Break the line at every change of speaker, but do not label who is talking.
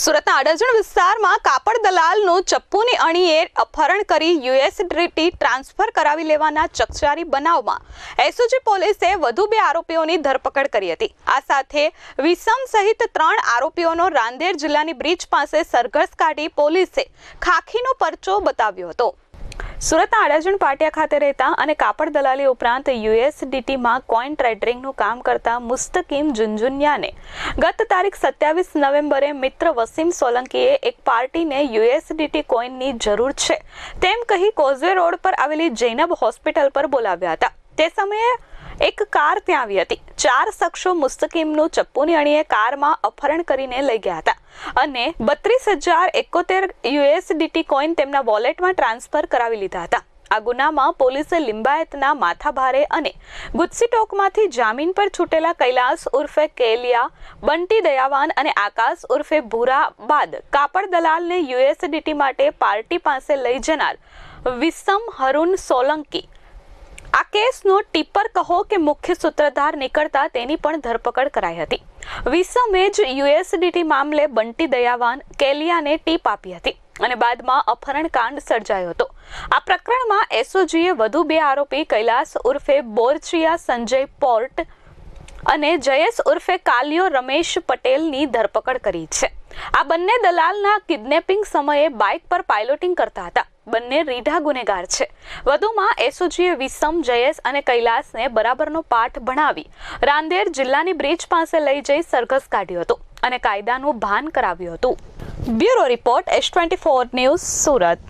સુરતના અડાજણ વિસ્તારમાં કાપડ દલાલનું ચપ્પુની અણીએ અપહરણ કરી યુએસડીટી ટ્રાન્સફર કરાવી લેવાના ચકચારી બનાવમાં એસઓજી પોલીસે વધુ 2 આરોપીઓની ધરપકડ કરી હતી। આ સાથે વિસમ સહિત 3 આરોપીઓનો રાંદેર જિલ્લાની બ્રિજ પાસે સરઘસ કાઢી પોલીસે ખાખીનો પરચો બતાવ્યો હતો। સુરતના અડાજણ પાટિયા ખાતે રહેતા અને કાપડ દલાલી ઉપરાંત યુએસડીટીમાં કોઈન ટ્રેડિંગનું કામ કરતા મુસ્તકીમ ઝુંઝુનિયાને ગત તારીખ 27 નવેમ્બરે મિત્ર વસીમ સોલંકીએ એક પાર્ટીને યુએસડીટી કોઈનની જરૂર છે તેમ કહી કોઝવે રોડ પર આવેલી જૈનબ હોસ્પિટલ પર બોલાવ્યા હતા। તે સમયે એક કાર ત્યાં આવી હતી। 4 શખ્સો મુસ્તકીમનું ચપ્પુની અણીએ કારમાં અપહરણ કરીને લઈ ગયા હતા અને 32,071 યુએસડીટી કોઈન તેમના વોલેટમાં ટ્રાન્સફર કરાવી લીધા હતા। આ ગુનામાં પોલીસે લિંબાયતના માથાભારે અને ગુજસીટોકમાંથી જામીન પર છૂટેલા કૈલાસ ઉર્ફે કેલિયા, બંટી દયાવાન અને આકાશ ઉર્ફે ભૂરા બાદ કાપડ દલાલને યુએસડીટી માટે પાર્ટી પાસે લઈ જનાર વિસમ હરુન સોલંકી આ કેસનો ટીપર કહો કે મુખ્ય સૂત્રધાર નીકળતા તેની પણ ધરપકડ કરાઈ હતી। વિસમે જ યુએસડીટી મામલે બંટી દયાવાન કેલિયાને ટીપ આપી હતી અને બાદમાં અપહરણ કાંડ સર્જાયો હતો। આ પ્રકરણમાં એસઓજીએ વધુ 2 આરોપી કૈલાસ ઉર્ફે બોરચિયા સંજય પોર્ટ અને જયેશ ઉર્ફે કાલિયો રમેશ પટેલની ધરપકડ કરી છે। આ બંને દલાલના કિડનેપિંગ સમયે બાઇક પર પાયલોટિંગ કરતા હતા। બંને રીઢા ગુનેગાર છે। વધુમાં એસઓજીએ વિસમ, જયેશ અને કૈલાસને બરાબરનો પાઠ ભણાવી રાંદેર જિલ્લાની બ્રિજ પાસે લઈ જઈ સરઘસ કાઢ્યો હતો અને કાયદાનું ભાન કરાવ્યું હતું। Bureau report S24 news Surat.